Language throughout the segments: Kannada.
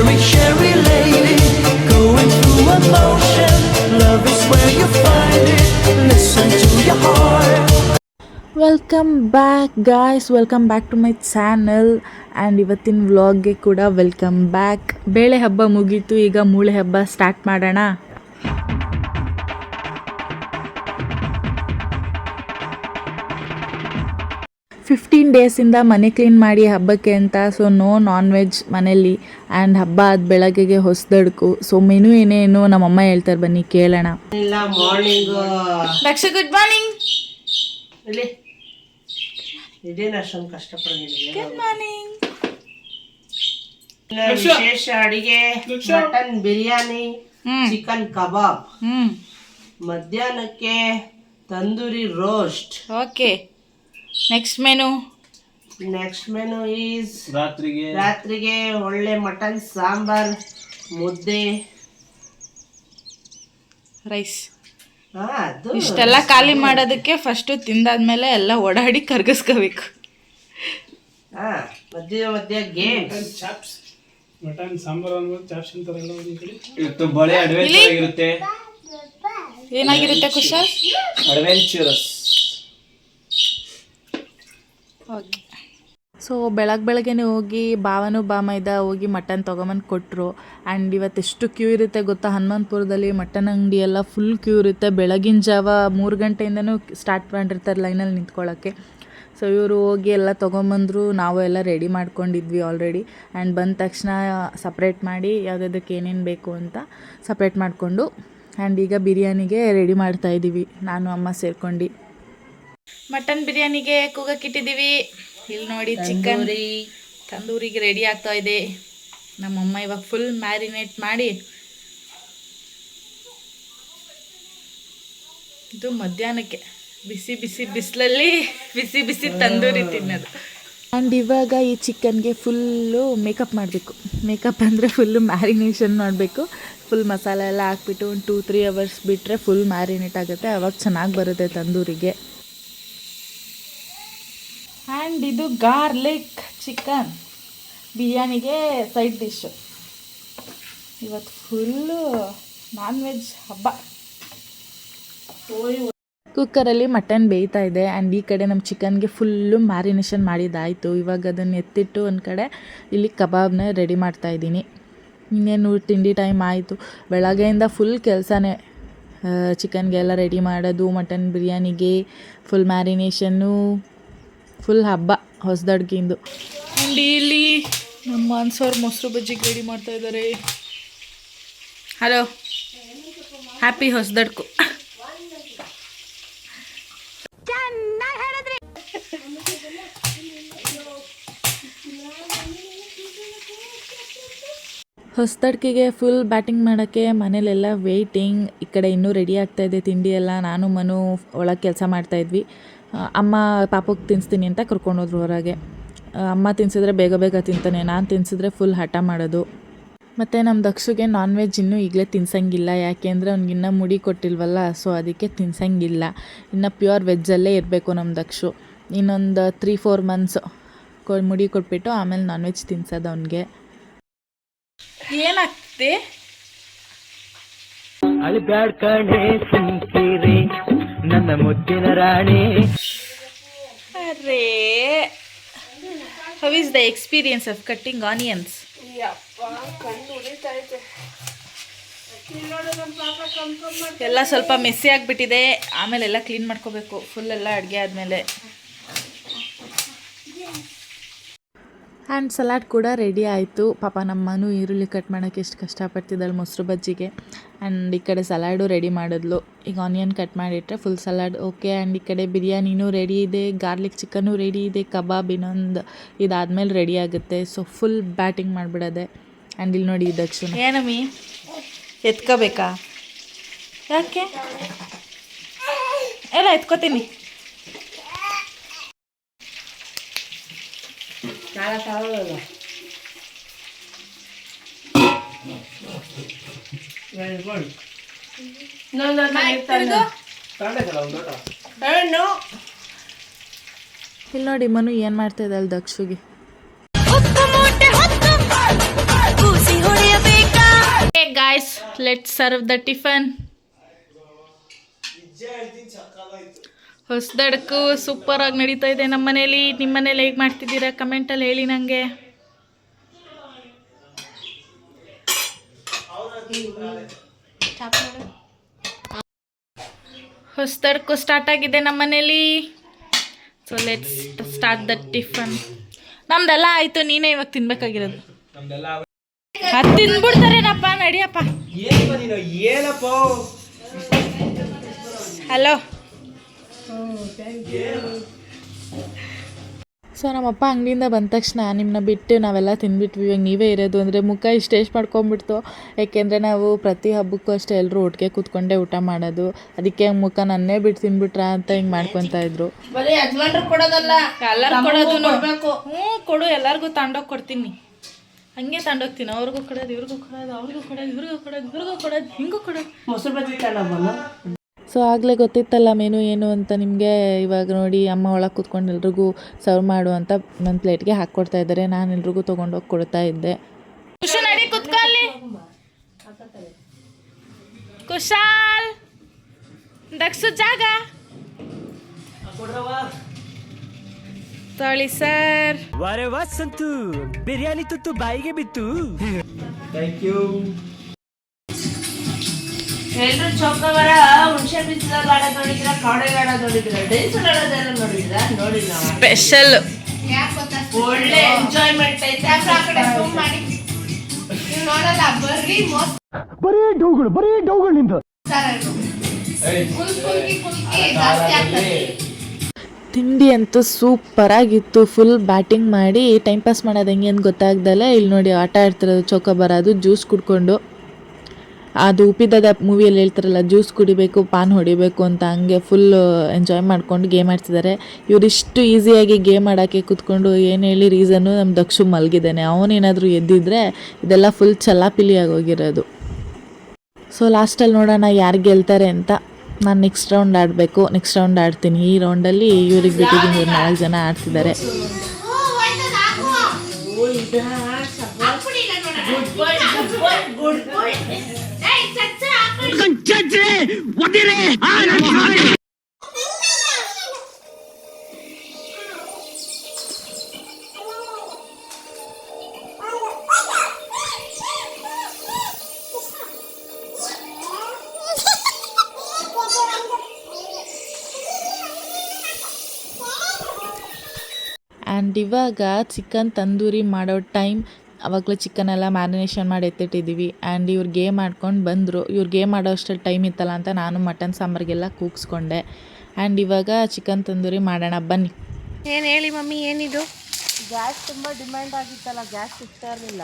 cherry, cherry lady, going through emotion. Love is where you find it. Listen to your heart. Welcome back guys, welcome back to my channel. And ಇವತ್ತಿನ ವ್ಲಾಗ್ಗೆ ಕೂಡ ವೆಲ್ಕಮ್ ಬ್ಯಾಕ್. ಬೇಳೆ ಹಬ್ಬ ಮುಗೀತು, ಈಗ ಮೂಳೆ ಹಬ್ಬ ಸ್ಟಾರ್ಟ್ ಮಾಡೋಣ. ಫಿಫ್ಟೀನ್ ಡೇಸಿಂದ ಮನೆ ಕ್ಲೀನ್ ಮಾಡಿ ಹಬ್ಬಕ್ಕೆ ಅಂತ. ಸೊ ನೋ ನಾನ್ ವೆಜ್ ಮನೇಲಿ. ಆ್ಯಂಡ್ ಹಬ್ಬ ಆದ ಬೆಳಗ್ಗೆಗೆ ಹೊಸದಡ್ಕು. ಸೊ ಮೆನು ಏನೇನು ನಮ್ಮಮ್ಮ ಹೇಳ್ತಾರೆ, ಬನ್ನಿ ಕೇಳೋಣ. Good morning. ಇದೇನು ಅಷ್ಟೊಂದು ಕಷ್ಟಪಡೋದಿಲ್ಲ. Good morning. ವಿಶೇಷ ಅಡಿಗೆ ಮಟನ್ ಬಿರಿಯಾನಿ, ಚಿಕನ್ ಕಬಾಬ್. ಮಧ್ಯಾಹ್ನಕ್ಕೆ tandoori roast. Okay, next menu is ರಾತ್ರಿಗೆ ಒಳ್ಳೆ ಮಟನ್ ಸಾಂಬಾರ್, ಮುದ್ದೆ, ರೈಸ್. ಅದು ಇಷ್ಟೆಲ್ಲ ಖಾಲಿ ಮಾಡೋದಕ್ಕೆ ಫಸ್ಟು ತಿಂದಾದ್ಮೇಲೆ ಎಲ್ಲ ಓಡಾಡಿ ಕರ್ಗಿಸ್ಕೋಬೇಕು. ಮಧ್ಯ ಗೇಮ್ ಮಟನ್ ಸಾಂಬಾರ್ ಅನ್ಬೋದು, ಚಾಪ್ಸ್ ಅಂತಾರಲ್ಲ ಒಂದು ಕಡೆ. ಇವತ್ತು ಬಳೆ ಅಡ್ವೆಂಚರ್ ಆಗಿರುತ್ತೆ. ಏನಾಗಿರುತ್ತೆ ಕುಶಾಲ್? ಅಡ್ವೆಂಚರಸ್. ಓಕೆ. ಸೊ ಬೆಳಗ್ಗೆನೆ ಹೋಗಿ ಭಾವನು ಬಾಮೈದ ಹೋಗಿ ಮಟನ್ ತೊಗೊಂಬಂದು ಕೊಟ್ಟರು. ಆ್ಯಂಡ್ ಇವತ್ತೆಷ್ಟು ಕ್ಯೂ ಇರುತ್ತೆ ಗೊತ್ತಾ, ಹನುಮಂತಪುರದಲ್ಲಿ ಮಟನ್ ಅಂಗಡಿ ಎಲ್ಲ ಫುಲ್ ಕ್ಯೂ ಇರುತ್ತೆ. ಬೆಳಗಿನ ಜಾವ 3 ಗಂಟೆಯಿಂದನೂ ಸ್ಟಾರ್ಟ್ ಮಾಡಿರ್ತಾರೆ ಲೈನಲ್ಲಿ ನಿಂತ್ಕೊಳ್ಳೋಕ್ಕೆ. ಸೊ ಇವರು ಹೋಗಿ ಎಲ್ಲ ತೊಗೊಂಬಂದರು. ನಾವು ಎಲ್ಲ ರೆಡಿ ಮಾಡ್ಕೊಂಡಿದ್ವಿ ಆಲ್ರೆಡಿ. ಆ್ಯಂಡ್ ಬಂದ ತಕ್ಷಣ ಸಪ್ರೇಟ್ ಮಾಡಿ ಯಾವುದಕ್ಕೆ ಏನೇನು ಬೇಕು ಅಂತ ಸಪ್ರೇಟ್ ಮಾಡಿಕೊಂಡು, ಆ್ಯಂಡ್ ಈಗ ಬಿರಿಯಾನಿಗೆ ರೆಡಿ ಮಾಡ್ತಾಯಿದ್ದೀವಿ, ನಾನು ಅಮ್ಮ ಸೇರ್ಕೊಂಡು. ಮಟನ್ ಬಿರಿಯಾನಿಗೆ ಕೂಗಕ್ಕಿಟ್ಟಿದ್ದೀವಿ. ಇಲ್ಲಿ ನೋಡಿ ಚಿಕನ್ ತಂದೂರಿಗೆ ರೆಡಿ ಆಗ್ತಾ ಇದೆ. ನಮ್ಮಮ್ಮ ಇವಾಗ ಫುಲ್ ಮ್ಯಾರಿನೇಟ್ ಮಾಡಿ, ಇದು ಮಧ್ಯಾಹ್ನಕ್ಕೆ ಬಿಸಿ ಬಿಸಿ ಬಿಸಿಲಲ್ಲಿ ಬಿಸಿ ಬಿಸಿ ತಂದೂರಿ ತಿನ್ನೋದು. ಆ್ಯಂಡ್ ಇವಾಗ ಈ ಚಿಕನ್ಗೆ ಫುಲ್ಲು ಮೇಕಪ್ ಮಾಡಬೇಕು. ಮೇಕಪ್ ಅಂದರೆ ಫುಲ್ಲು ಮ್ಯಾರಿನೇಷನ್ ಮಾಡಬೇಕು. ಫುಲ್ ಮಸಾಲೆ ಎಲ್ಲ ಹಾಕ್ಬಿಟ್ಟು ಒಂದು 2-3 ಅವರ್ಸ್ ಬಿಟ್ಟರೆ ಫುಲ್ ಮ್ಯಾರಿನೇಟ್ ಆಗುತ್ತೆ. ಅವಾಗ ಚೆನ್ನಾಗಿ ಬರುತ್ತೆ ತಂದೂರಿಗೆ. ಆ್ಯಂಡ್ ಇದು ಗಾರ್ಲಿಕ್ ಚಿಕನ್ ಬಿರಿಯಾನಿಗೆ ಸೈಡ್ ಡಿಶ್ಶು. ಇವತ್ತು ಫುಲ್ಲು ನಾನ್ ವೆಜ್ ಹಬ್ಬ. ಕುಕ್ಕರಲ್ಲಿ ಮಟನ್ ಬೇಯ್ತಾ ಇದೆ. ಆ್ಯಂಡ್ ಈ ಕಡೆ ನಮ್ಮ ಚಿಕನ್ಗೆ ಫುಲ್ಲು ಮ್ಯಾರಿನೇಷನ್ ಮಾಡಿದ್ದಾಯಿತು. ಇವಾಗ ಅದನ್ನು ಎತ್ತಿಟ್ಟು ಒಂದು ಕಡೆ ಇಲ್ಲಿ ಕಬಾಬ್ನ ರೆಡಿ ಮಾಡ್ತಾಯಿದ್ದೀನಿ. ಇನ್ನೇನು ತಿಂಡಿ ಟೈಮ್ ಆಯಿತು. ಬೆಳಗ್ಗೆಯಿಂದ ಫುಲ್ ಕೆಲಸನೇ. ಚಿಕನ್ಗೆಲ್ಲ ರೆಡಿ ಮಾಡೋದು, ಮಟನ್ ಬಿರಿಯಾನಿಗೆ ಫುಲ್ ಮ್ಯಾರಿನೇಷನ್ನು, ಫುಲ್ ಹಬ್ಬ ಹೊಸದಡ್ಗಿಂದು. ಆ್ಯಂಡ್ ಇಲ್ಲಿ ನಮ್ಮ ಅನ್ಸೋರು ಮೊಸರು ಬಜ್ಜಿಗೆ ರೆಡಿ ಮಾಡ್ತಾ ಇದ್ದಾರೆ. ಹಲೋ, ಹ್ಯಾಪಿ ಹೊಸದಡ್ಕು. ಹೊಸದಡ್ಕಿಗೆ ಫುಲ್ ಬ್ಯಾಟಿಂಗ್ ಮಾಡೋಕ್ಕೆ ಮನೇಲೆಲ್ಲ ವೆಯ್ಟಿಂಗ್. ಈ ಕಡೆ ಇನ್ನೂ ರೆಡಿ ಆಗ್ತಾಯಿದೆ ತಿಂಡಿ ಎಲ್ಲ. ನಾನು ಮನು ಒಳಗೆ ಕೆಲಸ ಮಾಡ್ತಾಯಿದ್ವಿ. ಅಮ್ಮ ಪಾಪಕ್ಕೆ ತಿನ್ನಿಸ್ತೀನಿ ಅಂತ ಕರ್ಕೊಂಡೋದ್ರು ಹೊರಗೆ. ಅಮ್ಮ ತಿನ್ಸಿದ್ರೆ ಬೇಗ ಬೇಗ ತಿಂತಾನೆ, ನಾನು ತಿನ್ಸಿದ್ರೆ ಫುಲ್ ಹಠ ಮಾಡೋದು. ಮತ್ತು ನಮ್ಮ ದಕ್ಷಗೆ ನಾನ್ ವೆಜ್ ಇನ್ನೂ ಈಗಲೇ ತಿನ್ಸಂಗಿಲ್ಲ. ಯಾಕೆಂದರೆ ಅವ್ನಿಗಿನ್ನೂ ಮುಡಿ ಕೊಟ್ಟಿಲ್ವಲ್ಲ, ಸೊ ಅದಕ್ಕೆ ತಿನ್ಸಂಗಿಲ್ಲ. ಇನ್ನು ಪ್ಯೂರ್ ವೆಜ್ಜಲ್ಲೇ ಇರಬೇಕು ನಮ್ಮ ದಕ್ಷು. ಇನ್ನೊಂದು 3-4 ಮಂತ್ಸ್ ಮುಡಿ ಕೊಟ್ಬಿಟ್ಟು ಆಮೇಲೆ ನಾನ್ ವೆಜ್ ತಿನ್ಸೋದು ಅವನಿಗೆ. ಏನಾಗ್ತದೆ? ಅಳಿಬ್ಯಾಡ್ ಕಣೆ ಸುಂಕಿರಿ ನನ್ನ ಮುದ್ದಿನ ರಾಣಿ. ಅರೇ, how is the experience of cutting onions? ಎಲ್ಲ ಸ್ವಲ್ಪ ಮೆಸ್ಸಿ ಆಗಿಬಿಟ್ಟಿದೆ. ಆಮೇಲೆ ಎಲ್ಲ ಕ್ಲೀನ್ ಮಾಡ್ಕೋಬೇಕು ಫುಲ್ ಎಲ್ಲ ಅಡುಗೆ ಆದಮೇಲೆ. ಆ್ಯಂಡ್ ಸಲಾಡ್ ಕೂಡ ರೆಡಿ ಆಯಿತು. ಪಾಪ ನಮ್ಮನು ಈರುಳ್ಳಿ ಕಟ್ ಮಾಡೋಕ್ಕೆ ಎಷ್ಟು ಕಷ್ಟಪಡ್ತಿದ್ದಾಳೆ ಮೊಸರು ಬಜ್ಜಿಗೆ. ಆ್ಯಂಡ್ ಈ ಕಡೆ ಸಲಾಡು ರೆಡಿ ಮಾಡಿದ್ಲು. ಈಗ ಆನಿಯನ್ ಕಟ್ ಮಾಡಿಟ್ರೆ ಫುಲ್ ಸಲಾಡ್ ಓಕೆ. ಆ್ಯಂಡ್ ಈ ಕಡೆ ಬಿರಿಯಾನಿನೂ ರೆಡಿ ಇದೆ, ಗಾರ್ಲಿಕ್ ಚಿಕನ್ನು ರೆಡಿ ಇದೆ, ಕಬಾಬ್ ಇನ್ನೊಂದು ಇದಾದಮೇಲೆ ರೆಡಿ ಆಗುತ್ತೆ. ಸೊ ಫುಲ್ ಬ್ಯಾಟಿಂಗ್ ಮಾಡಿಬಿಡೋದೆ. ಆ್ಯಂಡ್ ಇಲ್ಲಿ ನೋಡಿ ದಕ್ಷಿಣ ಏನಮ್ಮಿ ಎತ್ಕೋಬೇಕಾ? ಯಾಕೆ ಎಲ್ಲ ಎತ್ಕೋತೀನಿ. Very good. ಇಲ್ಲಿ ನೋಡಿ ಮನು ಏನು ಮಾಡ್ತಾ ಇದ್ದಾಳೆ ದಕ್ಷುಗೆ. ಮೂಟೆ ಹೊತ್ತು ಕೂಸಿ ಹೊಡೆ ಲೆಟ್ಸ್ ಸರ್ವ್ ದ ಟಿಫನ್. ಹೊಸದಡಕು ಸೂಪರಾಗಿ ನಡೀತಾ ಇದೆ ನಮ್ಮ ಮನೇಲಿ. ನಿಮ್ಮ ಮನೇಲಿ ಹೇಗೆ ಮಾಡ್ತಿದ್ದೀರಾ ಕಮೆಂಟಲ್ಲಿ ಹೇಳಿ ನನಗೆ. ಹೊಸದಡಕು ಸ್ಟಾರ್ಟ್ ಆಗಿದೆ ನಮ್ಮ ಮನೇಲಿ. So let's start the tiffin. ನಮ್ದೆಲ್ಲ ಆಯಿತು, ನೀನೇ ಇವಾಗ ತಿನ್ಬೇಕಾಗಿರೋದು. ಅದು ತಿನ್ಬಿಡ್ತಾರೇನಪ್ಪ, ನಡಿಯಪ್ಪ. ಹಲೋ. ಸೊ ನಮ್ಮಪ್ಪ ಅಂಗಡಿಯಿಂದ ಬಂದ ತಕ್ಷಣ ನಿಮ್ಮನ್ನ ಬಿಟ್ಟು ನಾವೆಲ್ಲ ತಿಂದ್ಬಿಟ್ವಿ, ಇವಾಗ ನೀವೇ ಇರೋದು ಅಂದರೆ ಮುಖ ಇಷ್ಟೇಷ್ಟು ಮಾಡ್ಕೊಂಬಿಡ್ತು. ಯಾಕೆಂದರೆ ನಾವು ಪ್ರತಿ ಹಬ್ಬಕ್ಕೂ ಅಷ್ಟೇ ಎಲ್ಲರೂ ಒಟ್ಟಿಗೆ ಕೂತ್ಕೊಂಡೇ ಊಟ ಮಾಡೋದು. ಅದಕ್ಕೆ ಮುಖ ನನ್ನೇ ಬಿಟ್ಟು ತಿನ್ಬಿಟ್ರ ಅಂತ ಹಿಂಗೆ ಮಾಡ್ಕೊತಾ ಇದ್ರು. ಬರೀ ಯಜಮಾನ್ರು ಕೊಡೋದಲ್ಲ, ಎಲ್ಲರೂ ಕೊಡೋದು ನೋಡ್ಬೇಕು. ಕೊಡು, ಎಲ್ಲರಿಗೂ ತಗೊಂಡೋಗಿ ಕೊಡ್ತೀನಿ. ಹಂಗೆ ತಗೊಂಡೋಗ್ತೀನಿ. ಅವ್ರಿಗೂ ಕೊಡೋದು, ಇವ್ರಿಗೂ ಕೊಡೋದು, ಅವ್ರಿಗೂ ಕೊಡೋದು, ಇವ್ರಿಗೂ ಕೊಡೋದು, ಇವ್ರಿಗೂ ಕೊಡೋದು, ಹಿಂಗೂ ಕೊಡೋದು. ಮೊಸರು ಬಜ್ಜಿ ತಗೊಂಡು. ಸೊ ಆಗಲೇ ಗೊತ್ತಿತ್ತಲ್ಲ ಮೆನು ಏನು ಅಂತ ನಿಮಗೆ. ಇವಾಗ ನೋಡಿ ಅಮ್ಮ ಒಳಗೆ ಕೂತ್ಕೊಂಡು ಎಲ್ರಿಗೂ ಸರ್ವ್ ಮಾಡು ಅಂತ ನನ್ನ ಪ್ಲೇಟ್ಗೆ ಹಾಕ್ಕೊಡ್ತಾ ಇದ್ದಾರೆ. ನಾನು ಎಲ್ರಿಗೂ ತೊಗೊಂಡೋಗಿ ಕೊಡ್ತಾ ಇದ್ದೆ. ಕುಶಾಲ್ ದಕ್ಸು ಜಾಗ ತೊಳಿ ಸರ್. ವಾರೆ ವಾ ಸಂತು, ಬಿರಿಯಾನಿ ತುತ್ತು ಬಾಯಿಗೆ ಬಿತ್ತು. Thank you. ಎಲ್ರು ಚೌಕವರ ಹುಣಸೆ ಬೀಜದಾಗ ಆಡೋದು ನೋಡಿದ್ರ, ಕಾಡೆ ಆಡೋದು ನೋಡಿದ್ರ, ಡೈಸಲ್ ಆಡೋದೆಲ್ಲ ನೋಡಿದ್ರ? ನೋಡಿಲ್ಲ. ಸ್ಪೆಷಲ್ ಒಳ್ಳೆ ಎಂಜಾಯ್ಮೆಂಟ್ ಐತೆ. ಬರೀ ಡೌಗಳು ನಿಂದ. ತಿಂಡಿ ಅಂತೂ ಸೂಪರಾಗಿತ್ತು. ಫುಲ್ ಬ್ಯಾಟಿಂಗ್ ಮಾಡಿ ಟೈಮ್ ಪಾಸ್ ಮಾಡೋದು ಹೆಂಗೆ ಅಂತ ಗೊತ್ತಾಗ್ದಲ್ಲ ಇಲ್ಲಿ ನೋಡಿ ಆಟ ಆಡ್ತಿರೋದು ಚೌಕ ಅದು ಜ್ಯೂಸ್ ಕುಡ್ಕೊಂಡು. ಅದು ಉಪ್ಪಿದ್ದದ ಮೂವಿಯಲ್ಲಿ ಹೇಳ್ತಾರಲ್ಲ, ಜ್ಯೂಸ್ ಕುಡಿಬೇಕು ಪಾನ್ ಹೊಡಿಬೇಕು ಅಂತ, ಹಂಗೆ ಫುಲ್ ಎಂಜಾಯ್ ಮಾಡ್ಕೊಂಡು ಗೇಮ್ ಆಡ್ತಿದ್ದಾರೆ. ಇವರಿಷ್ಟು ಈಸಿಯಾಗಿ ಗೇಮ್ ಆಡೋಕ್ಕೆ ಕೂತ್ಕೊಂಡು ಏನು ಹೇಳಿ ರೀಸನ್ನು, ನಮ್ಮ ದಕ್ಷು ಮಲಗಿದ್ದಾನೆ. ಅವನೇನಾದರೂ ಎದ್ದಿದ್ರೆ ಇದೆಲ್ಲ ಫುಲ್ ಚಲಾಪಿಲಿ ಆಗೋಗಿರೋದು. ಸೊ ಲಾಸ್ಟಲ್ಲಿ ನೋಡೋಣ ಯಾರು ಗೆಲ್ತಾರೆ ಅಂತ. ನಾನು ನೆಕ್ಸ್ಟ್ ರೌಂಡ್ ಆಡಬೇಕು, ನೆಕ್ಸ್ಟ್ ರೌಂಡ್ ಆಡ್ತೀನಿ. ಈ ರೌಂಡಲ್ಲಿ ಇವ್ರಿಗೆ ಬಿಟ್ಟಿದ್ದೀನಿ, ಇವ್ರು 4 ಜನ ಆಡ್ತಿದ್ದಾರೆ. ಆ್ಯಂಡ್ ಇವಾಗ ಚಿಕನ್ ತಂದೂರಿ ಮಾಡೋ ಟೈಮ್. ಆವಾಗಲೇ ಚಿಕನೆಲ್ಲ ಮ್ಯಾರಿನೇಷನ್ ಮಾಡಿ ಎತ್ತಿಟ್ಟಿದ್ದೀವಿ. ಆ್ಯಂಡ್ ಇವ್ರು ಗೇಮ್ ಆಡ್ಕೊಂಡು ಬಂದರು. ಇವ್ರು ಗೇಮ್ ಆಡೋ ಅಷ್ಟರಲ್ಲಿ ಟೈಮ್ ಇತ್ತಲ್ಲ ಅಂತ ನಾನು ಮಟನ್ ಸಾಂಬಾರಿಗೆಲ್ಲ ಕೂಗಿಸ್ಕೊಂಡೆ. ಆ್ಯಂಡ್ ಇವಾಗ ಚಿಕನ್ ತಂದೂರಿ ಮಾಡೋಣ ಬನ್ನಿ. ಏನು ಹೇಳಿ ಮಮ್ಮಿ, ಏನಿದು? ಗ್ಯಾಸ್ ತುಂಬ ಡಿಮ್ಯಾಂಡ್ ಆಗಿತ್ತಲ್ಲ, ಗ್ಯಾಸ್ ಸಿಗ್ತಾ ಇರಲಿಲ್ಲ.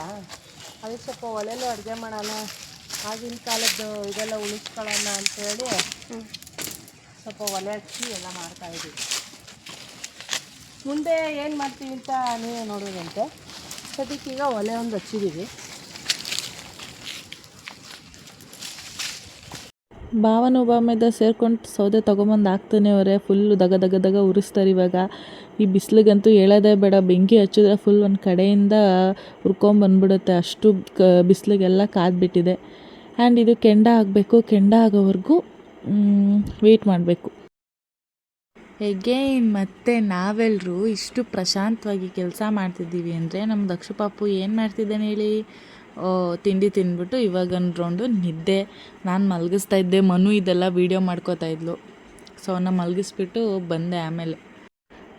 ಅದಕ್ಕೆ ಸ್ವಲ್ಪ ಒಲೆಯಲ್ಲೂ ಅಡುಗೆ ಮಾಡೋಣ, ಆಗಿನ ಕಾಲದ್ದು ಇದೆಲ್ಲ ಉಳಿಸ್ಕೊಳ್ಳೋಣ ಅಂತೇಳಿ ಸ್ವಲ್ಪ ಒಲೆ ಹಚ್ಚಿ ಎಲ್ಲ ಮಾಡ್ತಾಯಿದ್ದೀವಿ. ಮುಂದೆ ಏನು ಮಾಡ್ತೀವಿ ಅಂತ ನೀವೇ ನೋಡೋದಂತೆ. ಸದ್ಯಕ್ಕೀಗ ಒಲೆ ಒಂದು ಹಚ್ಚಿದ್ದೀವಿ. ಭಾವನ ಒಬ್ಬ ಸೇರ್ಕೊಂಡು ಸೌದೆ ತೊಗೊಂಬಂದು ಹಾಕ್ತಾನೆ ಅವರೇ. ಫುಲ್ಲು ದಗ ಉರಿಸ್ತಾರೆ ಇವಾಗ. ಈ ಬಿಸಿಲಿಗಂತೂ ಹೇಳೋದೇ ಬೇಡ, ಬೆಂಕಿ ಹಚ್ಚಿದ್ರೆ ಫುಲ್ ಒಂದು ಕಡೆಯಿಂದ ಹುರ್ಕೊಂಬಂದ್ಬಿಡುತ್ತೆ. ಅಷ್ಟು ಬಿಸಿಲಿಗೆಲ್ಲ ಕಾದ್ಬಿಟ್ಟಿದೆ. ಆ್ಯಂಡ್ ಇದು ಕೆಂಡ ಆಗಬೇಕು. ಕೆಂಡ ಆಗೋವರೆಗೂ ವೆಯ್ಟ್ ಮಾಡಬೇಕು. ಎಗೇನ್ ಮತ್ತೆ ನಾವೆಲ್ಲರೂ ಇಷ್ಟು ಪ್ರಶಾಂತವಾಗಿ ಕೆಲಸ ಮಾಡ್ತಿದ್ದೀವಿ ಅಂದರೆ ನಮ್ಮ ದಕ್ಷು ಪಾಪು ಏನು ಮಾಡ್ತಿದ್ದಾನೆ ಹೇಳಿ. ತಿಂಡಿ ತಿಂದ್ಬಿಟ್ಟು ಇವಾಗ ಒಂದು ರೌಂಡು ನಿದ್ದೆ. ನಾನು ಮಲಗಿಸ್ತಾ ಇದ್ದೆ, ಮನು ಇದೆಲ್ಲ ವೀಡಿಯೋ ಮಾಡ್ಕೋತಾ ಇದ್ಲು. ಸೊ ಅವನ್ನ ಮಲಗಿಸ್ಬಿಟ್ಟು ಬಂದೆ. ಆಮೇಲೆ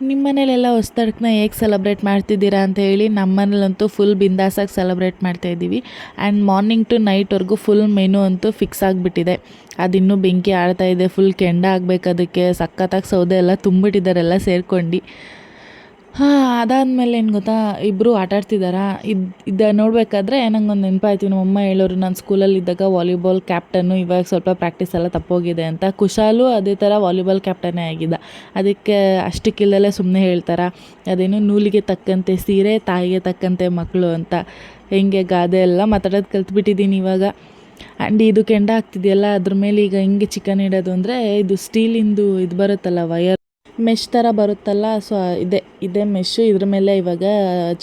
ನಿಮ್ಮ ಮನೇಲೆಲ್ಲ ಹೊಸದಡಕನ್ನ ಹೇಗೆ ಸೆಲೆಬ್ರೇಟ್ ಮಾಡ್ತಿದ್ದೀರಾ ಅಂತ ಹೇಳಿ. ನಮ್ಮ ಮನೇಲಂತೂ ಫುಲ್ ಬಿಂದಾಸಾಗಿ ಸೆಲೆಬ್ರೇಟ್ ಮಾಡ್ತಾಯಿದ್ದೀವಿ. ಆ್ಯಂಡ್ ಮಾರ್ನಿಂಗ್ ಟು ನೈಟ್ವರೆಗೂ ಫುಲ್ ಮೆನು ಅಂತೂ ಫಿಕ್ಸ್ ಆಗಿಬಿಟ್ಟಿದೆ. ಅದಿನ್ನೂ ಬೆಂಕಿ ಆಡ್ತಾಯಿದೆ, ಫುಲ್ ಕೆಂಡ ಆಗಬೇಕು. ಅದಕ್ಕೆ ಸಖತ್ತಾಗಿ ಸೌದೆ ಎಲ್ಲ ತುಂಬಿಟ್ಟಿದ್ದಾರೆಲ್ಲ ಸೇರ್ಕೊಂಡು. ಅದಾದಮೇಲೆ ಏನು ಗೊತ್ತಾ, ಇಬ್ಬರು ಆಟಾಡ್ತಿದ್ದಾರಾ. ಇದು ನೋಡಬೇಕಾದ್ರೆ ನಂಗೊಂದು ನೆನಪಾಯ್ತು. ನಮ್ಮಮ್ಮ ಹೇಳೋರು, ನಾನು ಸ್ಕೂಲಲ್ಲಿದ್ದಾಗ ವಾಲಿಬಾಲ್ ಕ್ಯಾಪ್ಟನ್ನು, ಇವಾಗ ಸ್ವಲ್ಪ ಪ್ರಾಕ್ಟೀಸ್ ಎಲ್ಲ ತಪ್ಪೋಗಿದೆ ಅಂತ. ಕುಶಾಲು ಅದೇ ಥರ ವಾಲಿಬಾಲ್ ಕ್ಯಾಪ್ಟನ್ನೇ ಆಗಿದ್ದ. ಅದಕ್ಕೆ ಅಷ್ಟಕ್ಕಿಲ್ಲದೆ ಸುಮ್ಮನೆ ಹೇಳ್ತಾರೆ, ಅದೇನು ನೂಲಿಗೆ ತಕ್ಕಂತೆ ಸೀರೆ, ತಾಯಿಗೆ ತಕ್ಕಂತೆ ಮಕ್ಕಳು ಅಂತ. ಹೆಂಗೆ ಗಾದೆ ಎಲ್ಲ ಮಾತಾಡೋದು ಕಲ್ತ್ಬಿಟ್ಟಿದ್ದೀನಿ ಇವಾಗ. ಆ್ಯಂಡ್ ಇದು ಕೆಂಡ ಆಗ್ತಿದೆಯಲ್ಲ, ಅದ್ರ ಮೇಲೆ ಈಗ ಹಿಂಗೆ ಚಿಕನ್ ಇಡೋದು ಅಂದರೆ ಇದು ಸ್ಟೀಲಿಂದು ಇದು ಬರುತ್ತಲ್ಲ ವಯರ್. ಮೆಶ್ ಥರ ಬರುತ್ತಲ್ಲ, ಸೊ ಇದೇ ಮೆಶ್ಶು. ಇದ್ರ ಮೇಲೆ ಇವಾಗ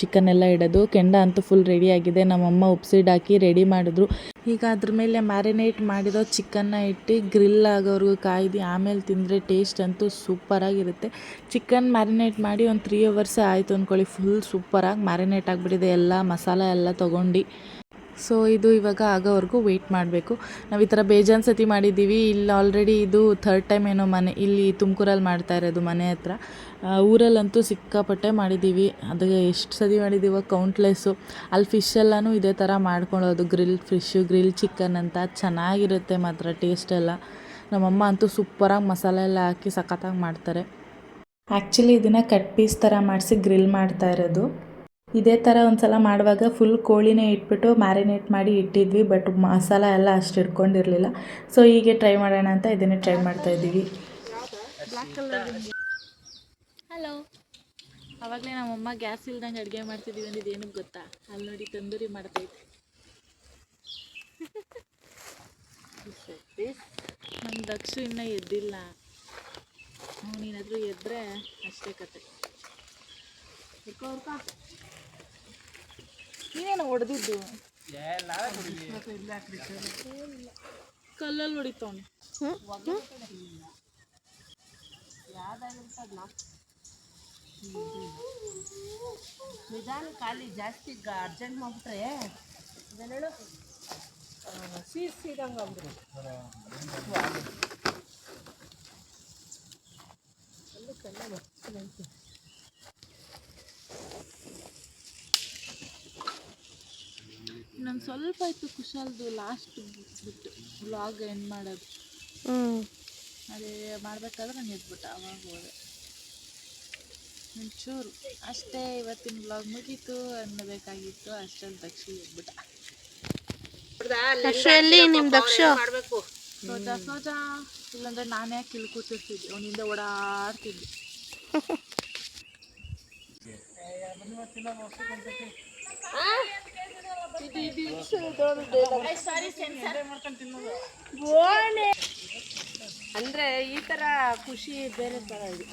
ಚಿಕನ್ ಎಲ್ಲ ಇಡೋದು. ಕೆಂಡ ಅಂತೂ ಫುಲ್ ರೆಡಿ ಆಗಿದೆ. ನಮ್ಮಮ್ಮ ಉಪ್ಸಿಡ್ ಹಾಕಿ ರೆಡಿ ಮಾಡಿದ್ರು. ಈಗ ಅದ್ರ ಮೇಲೆ ಮ್ಯಾರಿನೇಟ್ ಮಾಡಿರೋ ಚಿಕನ್ನ ಇಟ್ಟು ಗ್ರಿಲ್ ಆಗೋವರೆಗೂ ಕಾಯ್ದು ಆಮೇಲೆ ತಿಂದರೆ ಟೇಸ್ಟ್ ಅಂತೂ ಸೂಪರಾಗಿರುತ್ತೆ. ಚಿಕನ್ ಮ್ಯಾರಿನೇಟ್ ಮಾಡಿ ಒಂದು 3 ಅವರ್ಸ್ ಆಯಿತು ಅಂದ್ಕೊಳ್ಳಿ. ಫುಲ್ ಸೂಪರಾಗಿ ಮ್ಯಾರಿನೇಟ್ ಆಗಿಬಿಟ್ಟಿದೆ. ಎಲ್ಲ ಮಸಾಲ ಎಲ್ಲ ತೊಗೊಂಡು. ಸೊ ಇದು ಇವಾಗ ಆಗೋವರೆಗೂ ವೆಯ್ಟ್ ಮಾಡಬೇಕು. ನಾವು ಈ ಥರ ಬೇಜಾನ್ ಸತಿ ಮಾಡಿದ್ದೀವಿ. ಇಲ್ಲಿ ಆಲ್ರೆಡಿ ಇದು 3rd ಟೈಮ್ ಏನೋ ಮನೆ ಇಲ್ಲಿ ತುಮಕೂರಲ್ಲಿ ಮಾಡ್ತಾ ಇರೋದು ಮನೆ ಹತ್ರ. ಊರಲ್ಲಂತೂ ಸಿಕ್ಕಾಪಟ್ಟೆ ಮಾಡಿದ್ದೀವಿ. ಅದು ಎಷ್ಟು ಸತಿ ಮಾಡಿದ್ದೀವೋ ಕೌಂಟ್ಲೆಸ್ಸು. ಅಲ್ಲಿ ಫಿಶೆಲ್ಲನೂ ಇದೇ ಥರ ಮಾಡ್ಕೊಳ್ಳೋದು. ಗ್ರಿಲ್ ಫಿಶ್ಶು, ಗ್ರಿಲ್ ಚಿಕನ್ ಅಂತ ಚೆನ್ನಾಗಿರುತ್ತೆ ಮಾತ್ರ ಟೇಸ್ಟ್ ಎಲ್ಲ. ನಮ್ಮಮ್ಮ ಅಂತೂ ಸೂಪರಾಗಿ ಮಸಾಲೆ ಎಲ್ಲ ಹಾಕಿ ಸಖತ್ತಾಗಿ ಮಾಡ್ತಾರೆ. ಆ್ಯಕ್ಚುಲಿ ಇದನ್ನು ಕಟ್ ಪೀಸ್ ಥರ ಮಾಡಿಸಿ ಗ್ರಿಲ್ ಮಾಡ್ತಾ ಇರೋದು. ಇದೇ ಥರ ಒಂದು ಸಲ ಮಾಡುವಾಗ ಫುಲ್ ಕೋಳಿನೇ ಇಟ್ಬಿಟ್ಟು ಮ್ಯಾರಿನೇಟ್ ಮಾಡಿ ಇಟ್ಟಿದ್ವಿ. ಬಟ್ ಮಸಾಲ ಎಲ್ಲ ಅಷ್ಟು ಇಟ್ಕೊಂಡಿರಲಿಲ್ಲ. ಸೊ ಹೀಗೆ ಟ್ರೈ ಮಾಡೋಣ ಅಂತ ಇದನ್ನೇ ಟ್ರೈ ಮಾಡ್ತಾಯಿದ್ದೀವಿ. ಹಲೋ, ಆವಾಗಲೇ ನಮ್ಮಮ್ಮ ಗ್ಯಾಸ್ ಇಲ್ದಂಗೆ ಅಡುಗೆ ಮಾಡ್ತಿದ್ದೀವಿ ಅಂದಿದ್ದು ಏನಕ್ಕೆ ಗೊತ್ತಾ? ಅಲ್ಲಿ ನೋಡಿ ತಂದೂರಿ ಮಾಡ್ತೈತೆ. ನಮ್ಮ ದಕ್ಷು ಇನ್ನೂ ಎದ್ದಿಲ್ಲ. ನೀನಾದರೂ ಎದ್ದರೆ ಅಷ್ಟೇ ಕತೆ. ನೀನೇನು ಹೊಡೆದಿದ್ದು? ಕಲ್ಲಲ್ಲಿ ಹೊಡಿತವನು. ನಿಧಾನ ಖಾಲಿ ಜಾಸ್ತಿ ಅರ್ಜೆಂಟ್ ಮಾಡ್ಬಿಟ್ರೆ ಅದನ್ನೇಳು ಸೀದಂಗೆ ಅಂದ್ರು. ಇನ್ನೊಂದು ಸ್ವಲ್ಪ ಇತ್ತು ಕುಶಾಲ್ದು ಲಾಸ್ಟ್ ಬಿಟ್ಟು ವ್ಲಾಗ್ ಎಂಡ್ ಮಾಡೋದು. ಅದೇ ಮಾಡಬೇಕಾದ್ರೆ ನಾನು ಎದ್ಬಿಟ್ಟ. ಅವಾಗ ಹೋದೆ ಒಂಚೂರು ಅಷ್ಟೇ. ಇವತ್ತಿನ ವ್ಲಾಗ್ ಮುಗೀತು ಅನ್ನಬೇಕಾಗಿತ್ತು. ಅಷ್ಟರಲ್ಲಿ ದಕ್ಷ ಎದ್ಬಿಟ್ಟ. ನಿಮ್ಮ ದಕ್ಷ ಮಾಡಬೇಕು ಸೋಜಾ ಇಲ್ಲಾಂದ್ರೆ ನಾನೇ ಕಿಲ್ ಕೂತಿರ್ತಿದ್ದೆ. ಅವನಿಂದ ಓಡಾಡ್ತಿದ್ದೆ. ಅಂದ್ರೆ ಈ ತರ ಖುಷಿ ಬೇರೆ ತರ ಇದೆ.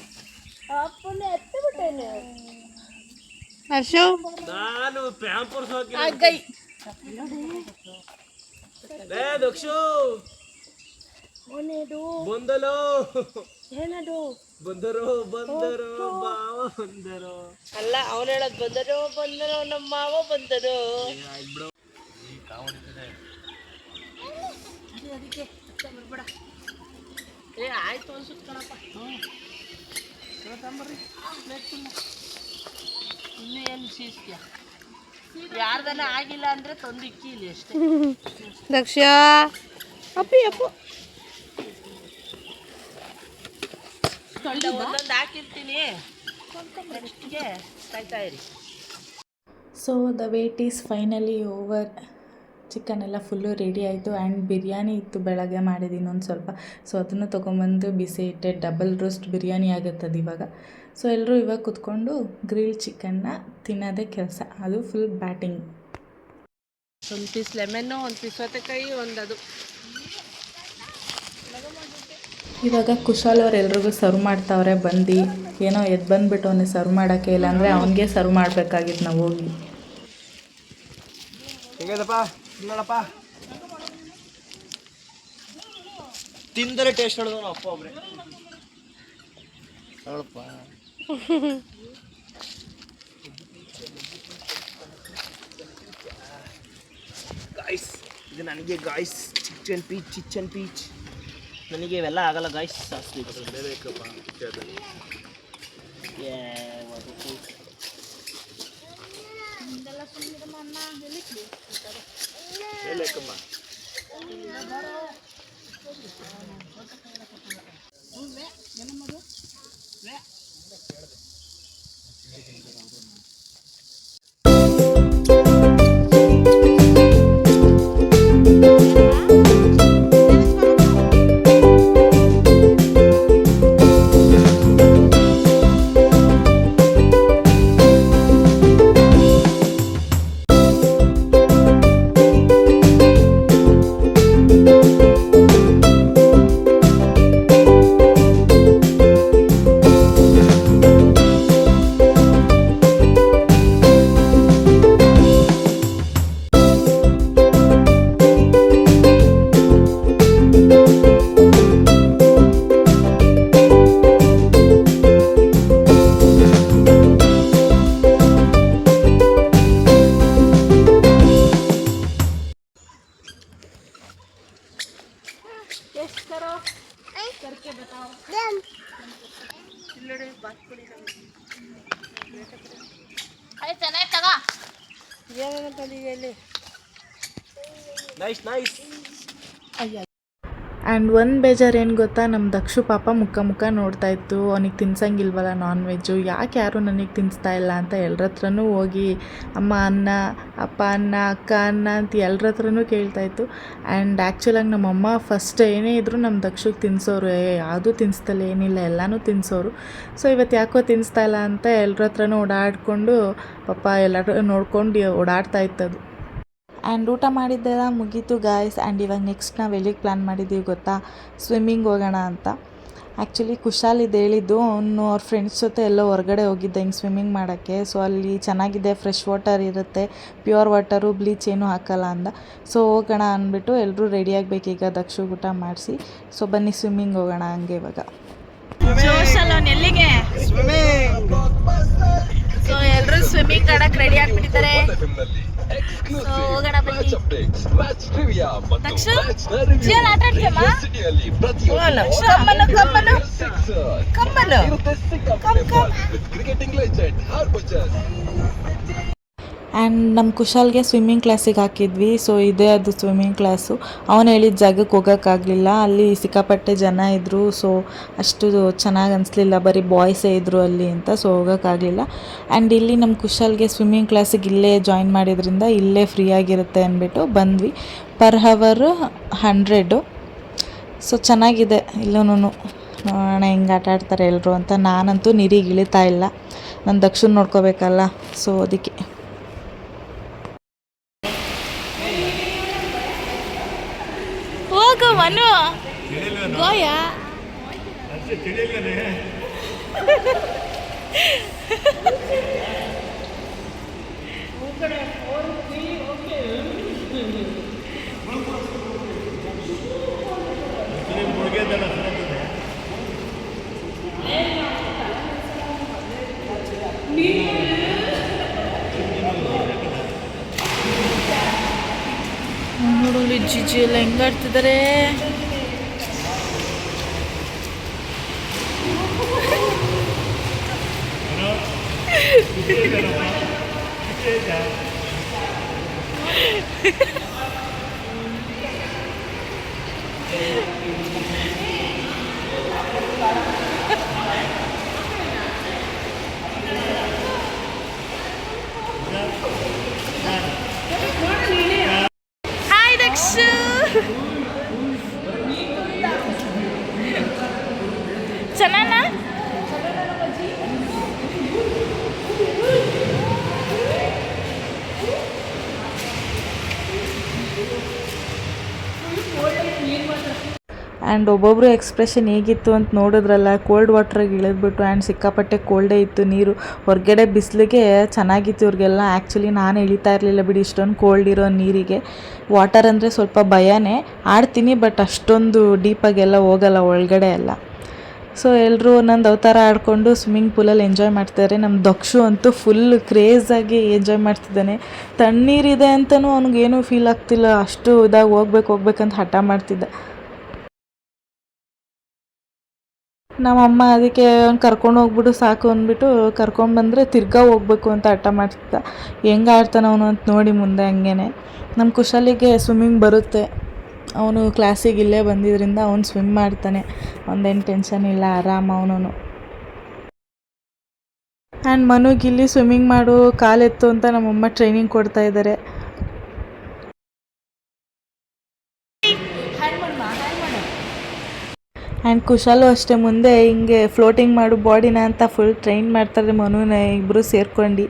ಹರ್ಷು ನಾನು ಪ್ಯಾಂಪರ್ಸ್ ಹಾಕಿ ದಕ್ಷು ಬಂದಲೋ ಏನದು ಬಂದರು ಬಂದರು ಮಾವ ಬಂದರು. ಅಲ್ಲ ಅವನು ಹೇಳೋದು ಬಂದರು ನಮ್ಮ ಮಾವ ಬಂದರು. ಅದಕ್ಕೆ ಬರ್ಬೇಡ. ಆಯ್ತು ಅನ್ಸುತ್ತೆ ಕಣಪ್ಪ. ತಂಬರ್ರಿ ಇನ್ನೂ ಏನು ಶಿಸ್ತ್ಯ. ಯಾರ್ದನ ಆಗಿಲ್ಲ ಅಂದ್ರೆ ತಂದು ಇಕ್ಕಿ ಇಲ್ಲಿ ಅಷ್ಟೇ. ದಕ್ಷ ಅಪ್ಪಿ ಅಪ್ಪು ಒಂದೊಂದು ಹಾಕಿರ್ತೀನಿ. ನೆಕ್ಸ್ಟ್ಗೆ ಕಾಯ್ತಾ ಇರಿ. So the wait is finally over. Chicken ಎಲ್ಲ ಫುಲ್ಲು ರೆಡಿ ಆಯಿತು. ಆ್ಯಂಡ್ ಬಿರಿಯಾನಿ ಇತ್ತು ಬೆಳಗ್ಗೆ ಮಾಡಿದ್ದೀನಿ ಒಂದು ಸ್ವಲ್ಪ. ಸೊ ಅದನ್ನು ತೊಗೊಂಬಂದು ಬಿಸಿ ಇಟ್ಟೆ. ಡಬಲ್ ರೋಸ್ಟ್ ಬಿರಿಯಾನಿ ಆಗುತ್ತದು ಇವಾಗ. ಸೊ ಎಲ್ಲರೂ ಇವಾಗ ಕುತ್ಕೊಂಡು ಗ್ರಿಲ್ ಚಿಕನ್ನ ತಿನ್ನೋದೇ ಕೆಲಸ. ಅದು ಫುಲ್ ಬ್ಯಾಟಿಂಗ್. ಒಂದು ಪೀಸ್ ಲೆಮನ್ನು, ಒಂದು ಪೀಸ್ ಸೌತೆಕಾಯಿ, ಒಂದು ಅದು. ಇವಾಗ ಕುಶಾಲ್ ಅವ್ರು ಎಲ್ರಿಗೂ ಸರ್ವ್ ಮಾಡ್ತಾವ್ರೆ. ಬಂದು ಏನೋ ಎದ್ದು ಬಂದುಬಿಟ್ಟು ಅವನಿಗೆ ಸರ್ವ್ ಮಾಡೋಕ್ಕೆ. ಇಲ್ಲಾಂದರೆ ಅವನಿಗೆ ಸರ್ವ್ ಮಾಡಬೇಕಾಗಿತ್ತು ನಾವು ಹೋಗಿ. ಹೇಗದಪ್ಪ ತಿನ್ನೋಣಪ್ಪ. ತಿಂದರೆ ಟೇಸ್ಟ್ ನೋಡಿದ ಅಪ್ಪ ಒಬ್ರೆ ನೋಡಪ್ಪ. ಗಾಯ್ಸ್ ಇದು ನನಗೆ ಗಾಯ್ಸ್ ಚಿಚ್ಚನ್ ಪೀಚ್ ನನಗೆ ಇವೆಲ್ಲ ಆಗಲ್ಲ ಗಾಯ್ಸ್. ಜಾಸ್ತಿ ನೈಸ್ ನೈಸ್. ಆ್ಯಂಡ್ ಒಂದು ಬೇಜಾರು ಏನು ಗೊತ್ತಾ, ನಮ್ಮ ದಕ್ಷು ಪಾಪ ಮುಖ ನೋಡ್ತಾ ಇತ್ತು, ಅವನಿಗೆ ತಿನ್ಸಂಗಿಲ್ವಲ್ಲ ನಾನ್ ವೆಜ್ಜು, ಯಾಕೆ ಯಾರು ನನಗೆ ತಿನ್ನಿಸ್ತಾ ಇಲ್ಲ ಅಂತ ಎಲ್ಲರ ಹತ್ರನೂ ಹೋಗಿ ಅಮ್ಮ ಅನ್ನ, ಅಪ್ಪ ಅನ್ನ, ಅಕ್ಕ ಅನ್ನ ಅಂತ ಎಲ್ಲರ ಹತ್ರನೂ ಕೇಳ್ತಾಯಿತ್ತು. ಆ್ಯಂಡ್ ಆ್ಯಕ್ಚುಲಾಗಿ ನಮ್ಮಮ್ಮ ಫಸ್ಟ್ ಏನೇ ಇದ್ದರೂ ನಮ್ಮ ದಕ್ಷಿಗೆ ತಿನ್ನಿಸೋರು, ಯಾವುದೂ ತಿನ್ನಿಸ್ತಲ್ಲ ಏನಿಲ್ಲ ಎಲ್ಲನೂ ತಿನ್ನಿಸೋರು. ಸೊ ಇವತ್ತು ಯಾಕೋ ತಿನ್ನಿಸ್ತಾ ಇಲ್ಲ ಅಂತ ಎಲ್ಲರ ಹತ್ರನೂ ಓಡಾಡಿಕೊಂಡು ಪಾಪ ಎಲ್ಲರೂ ನೋಡ್ಕೊಂಡು ಓಡಾಡ್ತಾ ಇತ್ತದು. ಆ್ಯಂಡ್ ಊಟ ಮಾಡಿದ್ದೆಲ್ಲ ಮುಗೀತು ಗಾಯ್ಸ್. ಆ್ಯಂಡ್ ಇವಾಗ ನೆಕ್ಸ್ಟ್ ನಾವು ಎಲ್ಲಿಗೆ ಪ್ಲ್ಯಾನ್ ಮಾಡಿದ್ದೀವಿ ಗೊತ್ತಾ, ಸ್ವಿಮ್ಮಿಂಗ್ ಹೋಗೋಣ ಅಂತ. ಆ್ಯಕ್ಚುಲಿ ಕುಶಾಲ್ ಇದು ಹೇಳಿದ್ದು, ಅವನು ಅವ್ರ ಫ್ರೆಂಡ್ಸ್ ಜೊತೆ ಎಲ್ಲೋ ಹೊರಗಡೆ ಹೋಗಿದ್ದೆ ಹಿಂಗೆ ಸ್ವಿಮ್ಮಿಂಗ್ ಮಾಡೋಕ್ಕೆ. ಸೊ ಅಲ್ಲಿ ಚೆನ್ನಾಗಿದೆ, ಫ್ರೆಶ್ ವಾಟರ್ ಇರುತ್ತೆ, ಪ್ಯೂರ್ ವಾಟರು, ಬ್ಲೀಚ್ ಏನೂ ಹಾಕಲ್ಲ ಅಂದ. ಸೊ ಹೋಗೋಣ ಅಂದ್ಬಿಟ್ಟು ಎಲ್ಲರೂ ರೆಡಿಯಾಗಬೇಕೀಗ ದಕ್ಷು ಊಟ ಮಾಡಿಸಿ. ಸೊ ಬನ್ನಿ ಸ್ವಿಮ್ಮಿಂಗ್ ಹೋಗೋಣ ಹಂಗೆ ಇವಾಗ. ಎಲ್ಲಿಗೆ? ಸೊ ಎಲ್ಲರೂ ಸ್ವಿಮ್ಮಿಂಗ್ ಆಡಕ್ಕೆ ರೆಡಿ ಆಗಿಬಿಟ್ಟಿದ್ದಾರೆ. ಸೊ ಹೋಗೋಣ ಬನ್ನಿ. ದಕ್ಷು ಜಿಯಲ್ ಆಟ ಆಡ್ತೀಯಮ್ಮ? ಕಮ್ಮನು ಆ್ಯಂಡ್ ನಮ್ಮ ಕುಶಾಲ್ಗೆ ಸ್ವಿಮ್ಮಿಂಗ್ ಕ್ಲಾಸಿಗೆ ಹಾಕಿದ್ವಿ. ಸೊ ಇದೇ ಅದು ಸ್ವಿಮ್ಮಿಂಗ್ ಕ್ಲಾಸು. ಅವನು ಹೇಳಿದ ಜಾಗಕ್ಕೆ ಹೋಗೋಕ್ಕಾಗಲಿಲ್ಲ, ಅಲ್ಲಿ ಸಿಕ್ಕಾಪಟ್ಟೆ ಜನ ಇದ್ದರು. ಸೊ ಅಷ್ಟು ಚೆನ್ನಾಗಿ ಅನಿಸ್ಲಿಲ್ಲ, ಬರೀ ಬಾಯ್ಸೇ ಇದ್ದರು ಅಲ್ಲಿ ಅಂತ. ಸೊ ಹೋಗೋಕ್ಕಾಗಲಿಲ್ಲ. ಆ್ಯಂಡ್ ಇಲ್ಲಿ ನಮ್ಮ ಕುಶಾಲ್ಗೆ ಸ್ವಿಮ್ಮಿಂಗ್ ಕ್ಲಾಸಿಗೆ ಇಲ್ಲೇ ಜಾಯಿನ್ ಮಾಡಿದ್ರಿಂದ ಇಲ್ಲೇ ಫ್ರೀಯಾಗಿರುತ್ತೆ ಅಂದ್ಬಿಟ್ಟು ಬಂದ್ವಿ. Per hour 100. ಸೊ ಚೆನ್ನಾಗಿದೆ ಇಲ್ಲೂ. ನೋಡೋಣ ಹೆಂಗೆ ಆಟ ಆಡ್ತಾರೆ ಎಲ್ಲರೂ ಅಂತ. ನಾನಂತೂ ನೀರಿಗೆ ಇಳಿತಾ ಇಲ್ಲ, ನನ್ನ ದಕ್ಷಿಣ ನೋಡ್ಕೋಬೇಕಲ್ಲ, ಸೊ ಅದಕ್ಕೆ. ಹೋಗು ಮನು, ಗೋಯ. ನೋಡಲಿ ಜಿಜಿ ಎಲ್ಲ ಹೆಂಗೆ ಆಡ್ತಿದ್ದಾರೆ. ಹಾಯ್ ದಕ್ಷು. ಚೆನ್ನಾನ? ಆ್ಯಂಡ್ ಒಬ್ಬೊಬ್ಬರು ಎಕ್ಸ್ಪ್ರೆಷನ್ ಹೇಗಿತ್ತು ಅಂತ ನೋಡಿದ್ರಲ್ಲ. ಕೋಲ್ಡ್ ವಾಟ್ರಾಗಿ ಇಳಿದ್ಬಿಟ್ಟು ಆ್ಯಂಡ್ ಸಿಕ್ಕಾಪಟ್ಟೆ ಕೋಲ್ಡೇ ಇತ್ತು ನೀರು. ಹೊರಗಡೆ ಬಿಸಿಲಿಗೆ ಚೆನ್ನಾಗಿತ್ತು ಇವ್ರಿಗೆಲ್ಲ. ಆ್ಯಕ್ಚುಲಿ ನಾನು ಇಳಿತಾ ಇರಲಿಲ್ಲ ಬಿಡಿ ಇಷ್ಟೊಂದು ಕೋಲ್ಡ್ ಇರೋ ನೀರಿಗೆ. ವಾಟರ್ ಅಂದರೆ ಸ್ವಲ್ಪ ಭಯನೇ, ಆಡ್ತೀನಿ ಬಟ್ ಅಷ್ಟೊಂದು ಡೀಪಾಗೆಲ್ಲ ಹೋಗಲ್ಲ ಒಳಗಡೆ ಎಲ್ಲ. ಸೊ ಎಲ್ಲರೂ ಒಂದೊಂದು ಅವತಾರ ಆಡಿಕೊಂಡು ಸ್ವಿಮ್ಮಿಂಗ್ ಪೂಲಲ್ಲಿ ಎಂಜಾಯ್ ಮಾಡ್ತಿದ್ದಾರೆ. ನಮ್ಮ ದಕ್ಷು ಅಂತೂ ಫುಲ್ ಕ್ರೇಜಾಗಿ ಎಂಜಾಯ್ ಮಾಡ್ತಿದ್ದಾನೆ. ತಣ್ಣೀರಿದೆ ಅಂತಲೂ ಅವ್ನಿಗೇನೂ ಫೀಲ್ ಆಗ್ತಿಲ್ಲ, ಅಷ್ಟು ಇದಾಗಿ ಹೋಗ್ಬೇಕಂತ ಹಠ ಮಾಡ್ತಿದ್ದ. ನಮ್ಮಮ್ಮ ಅದಕ್ಕೆ ಅವ್ನು ಕರ್ಕೊಂಡು ಹೋಗ್ಬಿಟ್ಟು ಸಾಕು ಅಂದ್ಬಿಟ್ಟು ಕರ್ಕೊಂಡ್ಬಂದರೆ ತಿರ್ಗಾ ಹೋಗ್ಬೇಕು ಅಂತ ಹಠ ಮಾಡ್ತಿದ್ದ. ಹೆಂಗೆ ಆಡ್ತಾನೆ ಅವನು ಅಂತ ನೋಡಿ ಮುಂದೆ ಹಂಗೇನೆ. ನಮ್ಮ ಕುಶಾಲಿಗೆ ಸ್ವಿಮ್ಮಿಂಗ್ ಬರುತ್ತೆ, ಅವನು ಕ್ಲಾಸಿಗೆ ಇಲ್ಲೇ ಬಂದಿದ್ದರಿಂದ ಅವ್ನು ಸ್ವಿಮ್ ಮಾಡ್ತಾನೆ, ಒಂದೇನು ಟೆನ್ಷನ್ ಇಲ್ಲ, ಆರಾಮ ಅವನು. ಆ್ಯಂಡ್ ಮನುಗೆ ಇಲ್ಲಿ ಸ್ವಿಮ್ಮಿಂಗ್ ಮಾಡು, ಕಾಲೆತ್ತು ಅಂತ ನಮ್ಮಮ್ಮ ಟ್ರೈನಿಂಗ್ ಕೊಡ್ತಾ ಇದ್ದಾರೆ. ಆ್ಯಂಡ್ ಕುಶಾಲು ಅಷ್ಟೇ ಮುಂದೆ ಹಿಂಗೆ ಫ್ಲೋಟಿಂಗ್ ಮಾಡು ಬಾಡಿನ ಅಂತ ಫುಲ್ ಟ್ರೈನ್ ಮಾಡ್ತಾರೆ ಮನುನ ಇಬ್ಬರು ಸೇರ್ಕೊಂಡು.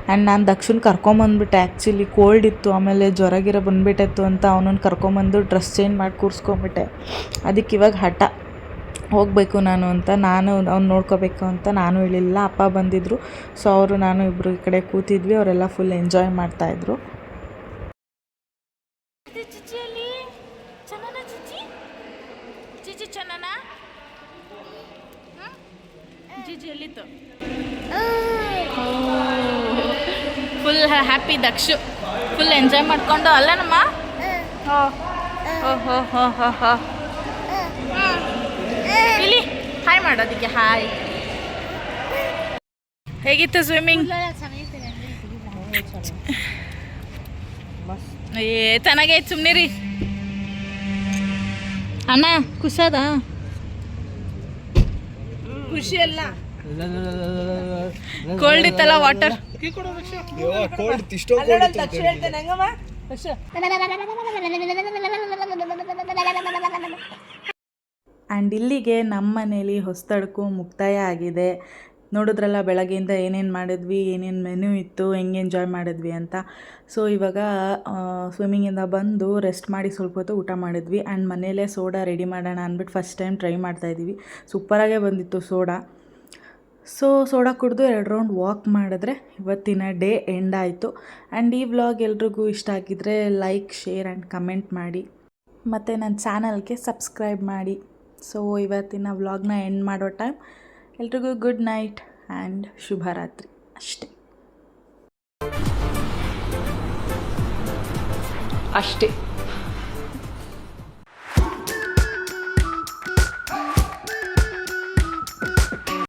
ಆ್ಯಂಡ್ ನಾನು ದಕ್ಷಿಣ ಕರ್ಕೊಂಬಂದ್ಬಿಟ್ಟೆ. ಆ್ಯಕ್ಚುಲಿ ಕೋಲ್ಡ್ ಇತ್ತು, ಆಮೇಲೆ ಜ್ವರ ಬಂದುಬಿಟ್ಟಿತ್ತು ಅಂತ ಅವನನ್ನು ಕರ್ಕೊಂಬಂದು ಡ್ರೆಸ್ ಚೇಂಜ್ ಮಾಡಿ ಕೂರಿಸ್ಕೊಂಬಿಟ್ಟೆ. ಅದಕ್ಕೆ ಇವಾಗ ಹಠ ಹೋಗಬೇಕು ನಾನು ಅಂತ. ನಾನು ಅವ್ನು ನೋಡ್ಕೋಬೇಕು ಅಂತ ನಾನು ಹೇಳಿಲ್ಲ. ಅಪ್ಪ ಬಂದಿದ್ದರು, ಸೊ ಅವರು ನಾನು ಇಬ್ಬರು ಈ ಕಡೆ ಕೂತಿದ್ವಿ. ಅವರೆಲ್ಲ ಫುಲ್ ಎಂಜಾಯ್ ಮಾಡ್ತಾಯಿದ್ರು. ಫುಲ್ ಹ್ಯಾಪಿ ದಕ್ಷು, ಫುಲ್ ಎಂಜಾಯ್ ಮಾಡಿಕೊಂಡು ಅಲ್ಲ ನಮ್ಮ. ಇಲ್ಲಿ ಹಾಯ್ ಮಾಡೋದಕ್ಕೆ ಹಾಯ್. ಹೇಗಿತ್ತು ಸ್ವಿಮ್ಮಿಂಗ್? ಚೆನ್ನಾಗೈತೆ ಸುಮ್ಮನಿರಿ ಅಣ್ಣ ಖುಷದ ಖುಷಿ ಅಲ್ಲ ಕೋಲ್ಡ್ ಇತ್ತಲ್ಲ ವಾಟರ್ ಆ್ಯಂಡ್ ಇಲ್ಲಿಗೆ ನಮ್ಮ ಮನೇಲಿ ಹೊಸತಡ್ಕು ಮುಕ್ತಾಯ ಆಗಿದೆ. ನೋಡಿದ್ರಲ್ಲ ಬೆಳಗ್ಗೆಯಿಂದ ಏನೇನು ಮಾಡಿದ್ವಿ, ಏನೇನು ಮೆನು ಇತ್ತು, ಹೆಂಗೆ ಎಂಜಾಯ್ ಮಾಡಿದ್ವಿ ಅಂತ. ಸೊ ಇವಾಗ ಸ್ವಿಮ್ಮಿಂಗಿಂದ ಬಂದು ರೆಸ್ಟ್ ಮಾಡಿ ಸ್ವಲ್ಪ ಹೊತ್ತು ಊಟ ಮಾಡಿದ್ವಿ. ಆ್ಯಂಡ್ ಮನೇಲೇ ಸೋಡಾ ರೆಡಿ ಮಾಡೋಣ ಅಂದ್ಬಿಟ್ಟು ಫಸ್ಟ್ ಟೈಮ್ ಟ್ರೈ ಮಾಡ್ತಾಯಿದ್ದೀವಿ. ಸೂಪರಾಗೇ ಬಂದಿತ್ತು ಸೋಡಾ. ಸೊ ಸೋಡಾ ಕುಡಿದು 2 ರೌಂಡ್ ವಾಕ್ ಮಾಡಿದ್ರೆ ಇವತ್ತಿನ ಡೇ ಎಂಡ್ ಆಯಿತು. ಆ್ಯಂಡ್ ಈ ವ್ಲಾಗ್ ಎಲ್ರಿಗೂ ಇಷ್ಟ ಆಗಿದ್ದರೆ ಲೈಕ್, ಶೇರ್ ಆ್ಯಂಡ್ ಕಮೆಂಟ್ ಮಾಡಿ. ಮತ್ತು ನನ್ನ ಚಾನಲ್ಗೆ ಸಬ್ಸ್ಕ್ರೈಬ್ ಮಾಡಿ. ಸೊ ಇವತ್ತಿನ ವ್ಲಾಗ್ನ ಎಂಡ್ ಮಾಡೋ ಟೈಮ್. ಎಲ್ರಿಗೂ ಗುಡ್ ನೈಟ್ ಆ್ಯಂಡ್ ಶುಭರಾತ್ರಿ ಅಷ್ಟೇ.